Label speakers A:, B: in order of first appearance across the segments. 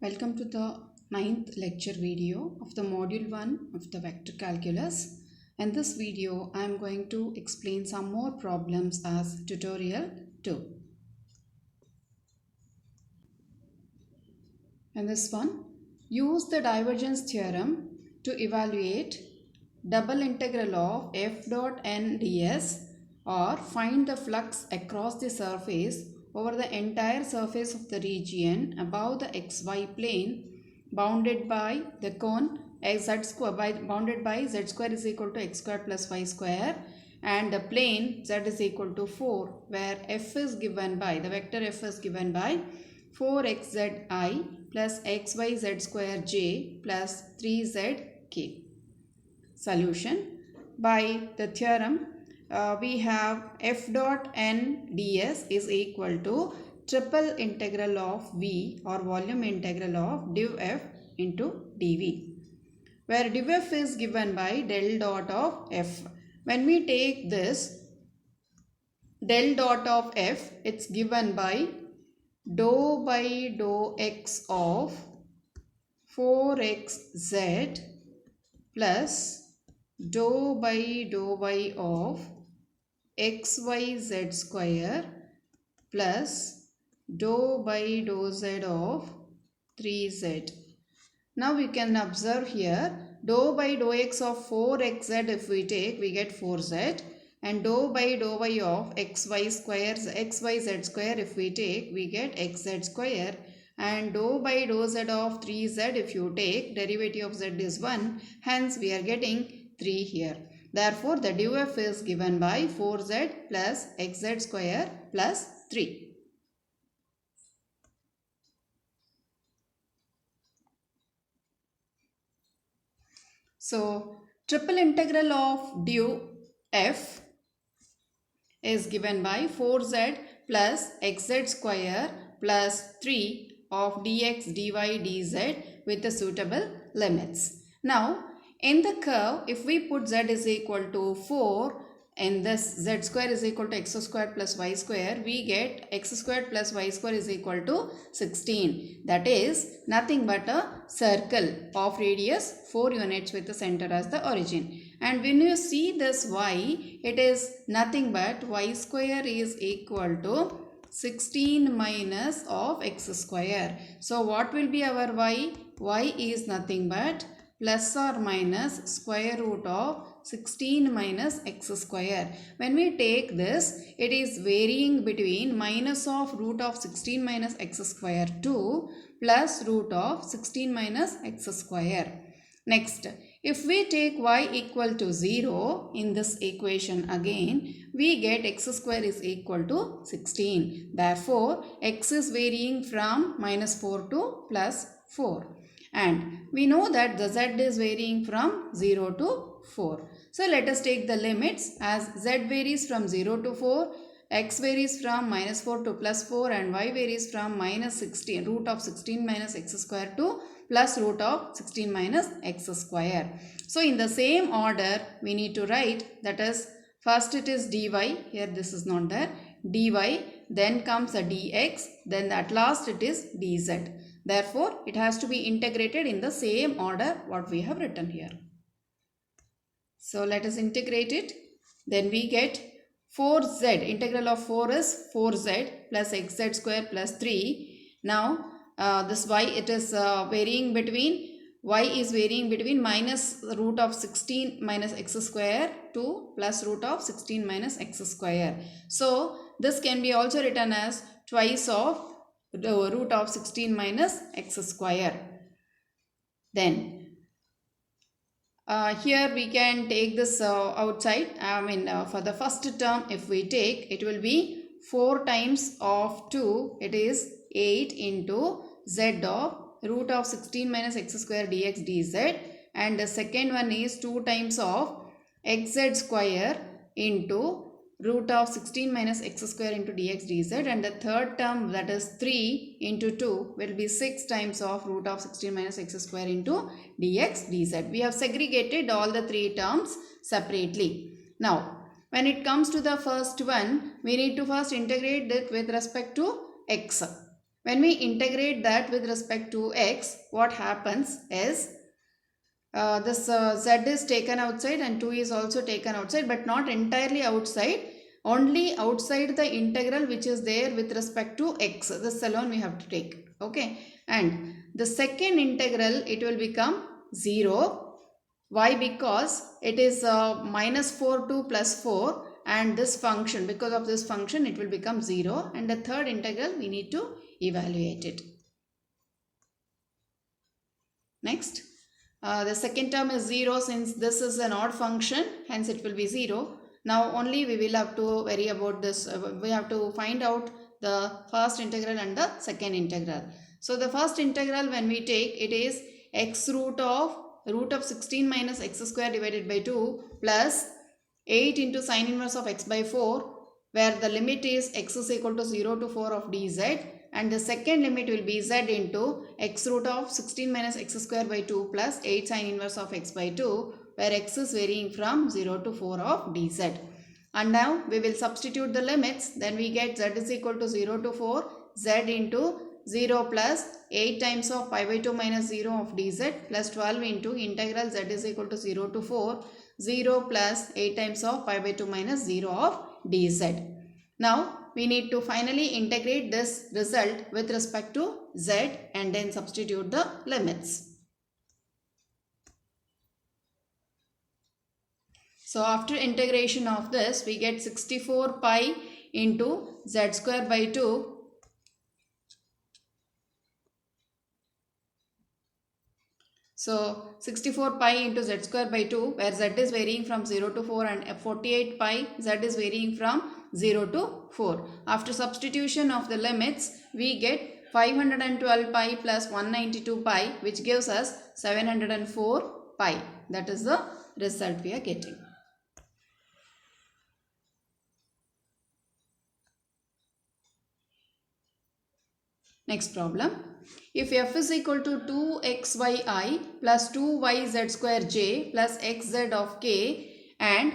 A: Welcome to the 9th lecture video of the module 1 of the vector calculus. In this video, I am going to explain some more problems as tutorial 2. In this one, use the divergence theorem to evaluate double integral of f dot n ds or find the flux across the surface over the entire surface of the region above the xy plane bounded by the cone z square bounded by z square is equal to x square plus y square and the plane z is equal to 4 where f is given by the vector f is given by 4xzi plus xyz square j plus 3zk. Solution. By the theorem, we have f dot n ds is equal to triple integral of v or volume integral of div f into dv, where div f is given by del dot of f. When we take this del dot of f, it's given by dou by dou x of 4xz plus dou by dou y of xyz square plus dou by dou z of 3z. Now we can observe here dou by dou x of 4xz if we take, we get 4z, and dou by dou y of xyz square if we take, we get xz square, and dou by dou z of 3z if you take, derivative of z is 1, hence we are getting 3 here. Therefore, the div f is given by 4z plus xz square plus 3. So, triple integral of div f is given by 4z plus xz square plus 3 of dx, dy, dz with the suitable limits. Now, in the curve, if we put z is equal to 4 and this z square is equal to x square plus y square, we get x square plus y square is equal to 16. That is nothing but a circle of radius 4 units with the center as the origin. And when you see this y, it is nothing but y square is equal to 16 minus of x square. So what will be our y? Y is nothing but plus or minus square root of 16 minus x square. When we take this, it is varying between minus of root of 16 minus x square to plus root of 16 minus x square. Next, if we take y equal to 0 in this equation again, we get x square is equal to 16. Therefore, x is varying from minus 4 to plus 4. And we know that the z is varying from 0 to 4. So let us take the limits as z varies from 0 to 4, x varies from minus 4 to plus 4 and y varies from minus 16 root of 16 minus x square to plus root of 16 minus x square. So in the same order we need to write, that is first it is dy, here this is not there, dy, then comes a dx, then at last it is dz. Therefore, it has to be integrated in the same order what we have written here. So, let us integrate it. Then we get 4z. Integral of 4 is 4z plus xz square plus 3. Now, this y, it is varying between, y is varying between minus root of 16 minus x square to plus root of 16 minus x square. So, this can be also written as twice of the root of 16 minus x square. Then here we can take this outside. For the first term if we take, it will be 4 times of 2, it is 8 into z of root of 16 minus x square dx dz, and the second one is 2 times of xz square into root of 16 minus x square into dx dz, and the third term, that is 3 into 2, will be 6 times of root of 16 minus x square into dx dz. We have segregated all the 3 terms separately. Now, when it comes to the first one, we need to first integrate it with respect to x. When we integrate that with respect to x, what happens is this z is taken outside and 2 is also taken outside, but not entirely outside, only outside the integral which is there with respect to x. This alone we have to take. Okay, and the second integral, it will become 0. Why? Because it is minus 4 to plus 4, and this function, because of this function, it will become 0, and the third integral we need to evaluate it. Next, the second term is 0, since this is an odd function, hence it will be 0. Now only we will have to worry about this. We have to find out the first integral and the second integral. So the first integral, when we take, it is x root of 16 minus x square divided by 2 plus 8 into sine inverse of x by 4, where the limit is x is equal to 0 to 4 of dz, and the second limit will be z into x root of 16 minus x square by 2 plus 8 sine inverse of x by 2, where x is varying from 0 to 4 of dz. And now we will substitute the limits. Then we get z is equal to 0 to 4, z into 0 plus 8 times of pi by 2 minus 0 of dz plus 12 into integral z is equal to 0 to 4, 0 plus 8 times of pi by 2 minus 0 of dz. Now we need to finally integrate this result with respect to z and then substitute the limits. So after integration of this, we get 64 pi into z square by 2. So 64 pi into z square by 2, where z is varying from 0 to 4, and 48 pi, z is varying from 0 to 4. After substitution of the limits, we get 512 pi plus 192 pi, which gives us 704 pi. That is the result we are getting. Next problem. If f is equal to 2xyi plus 2yz square j plus xz of k, and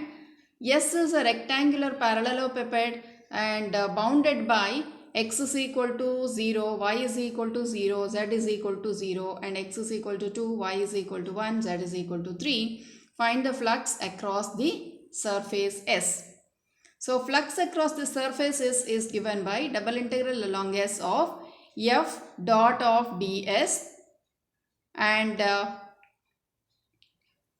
A: S is a rectangular parallelepiped and bounded by x is equal to 0, y is equal to 0, z is equal to 0, and x is equal to 2, y is equal to 1, z is equal to 3. Find the flux across the surface S. So flux across the surface is given by double integral along S of f dot of ds and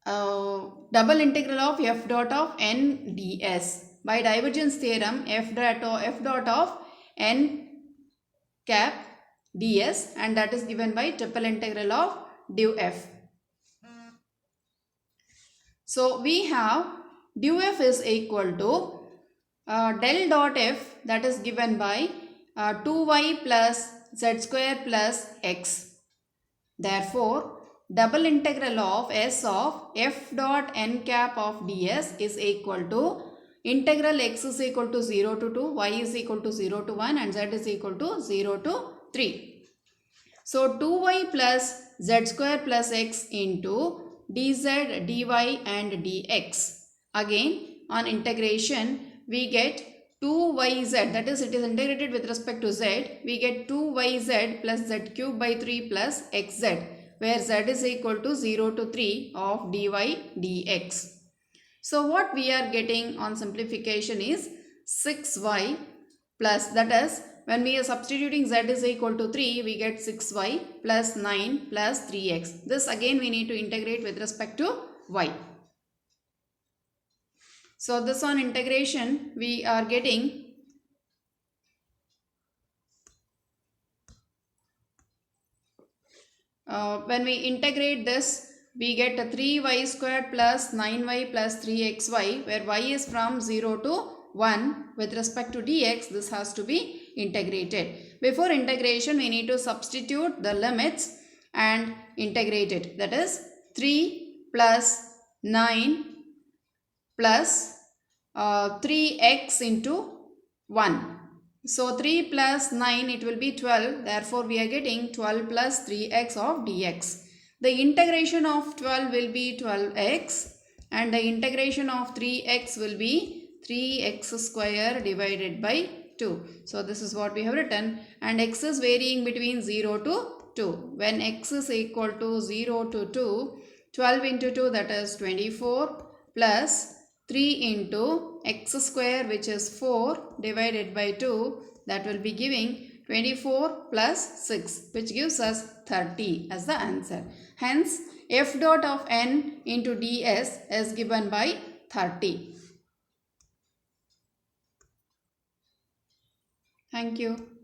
A: double integral of f dot of n ds. By divergence theorem, f dot of n cap ds, and that is given by triple integral of du f. So we have du f is equal to del dot f, that is given by 2y plus z square plus x. Therefore, double integral of s of f dot n cap of ds is equal to integral x is equal to 0 to 2, y is equal to 0 to 1, and z is equal to 0 to 3. So 2y plus z square plus x into dz, dy and dx. Again, on integration, we get 2yz, that is, it is integrated with respect to z. We get 2yz plus z cube by 3 plus xz, where z is equal to 0 to 3 of dy dx. So what we are getting on simplification is 6y plus, that is, when we are substituting z is equal to 3, we get 6y plus 9 plus 3x. This again we need to integrate with respect to y. So this on integration we are getting when we integrate this, we get a 3y squared plus 9y plus 3xy, where y is from 0 to 1. With respect to dx, this has to be integrated. Before integration, we need to substitute the limits and integrate it. That is 3 plus 9 plus 3x into 1. So 3 plus 9, it will be 12. Therefore, we are getting 12 plus 3x of dx. The integration of 12 will be 12x, and the integration of 3x will be 3x square divided by 2. So this is what we have written, and x is varying between 0 to 2. When x is equal to 0 to 2, 12 into 2, that is 24, plus 3 into x square, which is 4, divided by 2, that will be giving 24 plus 6, which gives us 30 as the answer. Hence, f dot of n into ds is given by 30. Thank you.